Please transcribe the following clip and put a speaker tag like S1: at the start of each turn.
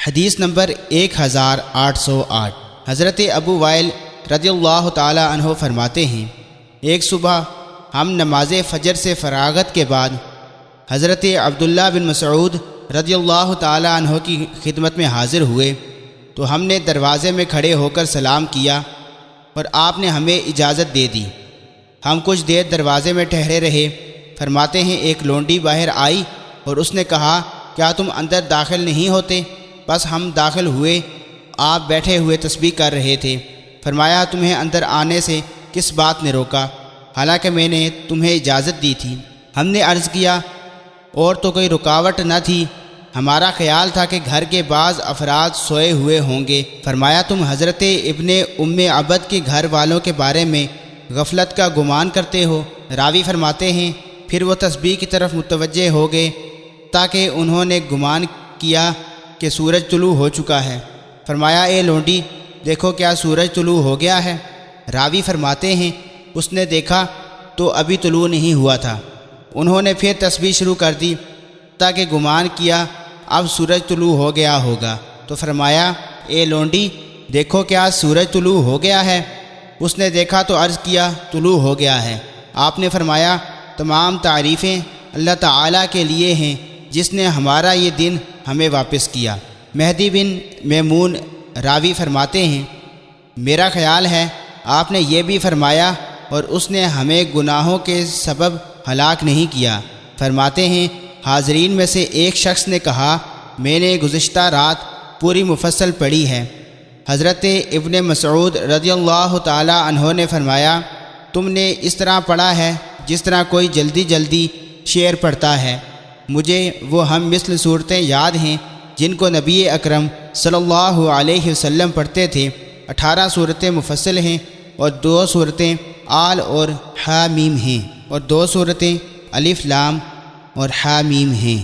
S1: حدیث نمبر 1808۔ حضرت ابو وائل رضی اللہ تعالی عنہ فرماتے ہیں، ایک صبح ہم نماز فجر سے فراغت کے بعد حضرت عبداللہ بن مسعود رضی اللہ تعالی عنہ کی خدمت میں حاضر ہوئے تو ہم نے دروازے میں کھڑے ہو کر سلام کیا اور آپ نے ہمیں اجازت دے دی۔ ہم کچھ دیر دروازے میں ٹھہرے رہے۔ فرماتے ہیں ایک لونڈی باہر آئی اور اس نے کہا، کیا تم اندر داخل نہیں ہوتے؟ بس ہم داخل ہوئے۔ آپ بیٹھے ہوئے تسبیح کر رہے تھے۔ فرمایا، تمہیں اندر آنے سے کس بات نے روکا، حالانکہ میں نے تمہیں اجازت دی تھی؟ ہم نے عرض کیا، اور تو کوئی رکاوٹ نہ تھی، ہمارا خیال تھا کہ گھر کے بعض افراد سوئے ہوئے ہوں گے۔ فرمایا، تم حضرت ابن ام عبد کے گھر والوں کے بارے میں غفلت کا گمان کرتے ہو۔ راوی فرماتے ہیں، پھر وہ تسبیح کی طرف متوجہ ہو گئے تاکہ انہوں نے گمان کیا کہ سورج طلوع ہو چکا ہے۔ فرمایا، اے لونڈی، دیکھو کیا سورج طلوع ہو گیا ہے؟ راوی فرماتے ہیں، اس نے دیکھا تو ابھی طلوع نہیں ہوا تھا۔ انہوں نے پھر تسبیح شروع کر دی تاکہ گمان کیا اب سورج طلوع ہو گیا ہوگا۔ تو فرمایا، اے لونڈی، دیکھو کیا سورج طلوع ہو گیا ہے؟ اس نے دیکھا تو عرض کیا، طلوع ہو گیا ہے۔ آپ نے فرمایا، تمام تعریفیں اللہ تعالیٰ کے لیے ہیں جس نے ہمارا یہ دن ہمیں واپس کیا۔ مہدی بن میمون راوی فرماتے ہیں، میرا خیال ہے آپ نے یہ بھی فرمایا، اور اس نے ہمیں گناہوں کے سبب ہلاک نہیں کیا۔ فرماتے ہیں، حاضرین میں سے ایک شخص نے کہا، میں نے گزشتہ رات پوری مفصل پڑھی ہے۔ حضرت ابن مسعود رضی اللہ تعالی عنہ نے فرمایا، تم نے اس طرح پڑھا ہے جس طرح کوئی جلدی جلدی شعر پڑھتا ہے۔ مجھے وہ ہم مثل صورتیں یاد ہیں جن کو نبی اکرم صلی اللہ علیہ وسلم پڑھتے تھے۔ 18 صورتیں مفصل ہیں اور 2 صورتیں آل اور حامیم ہیں، اور 2 صورتیں الف لام اور حامیم ہیں۔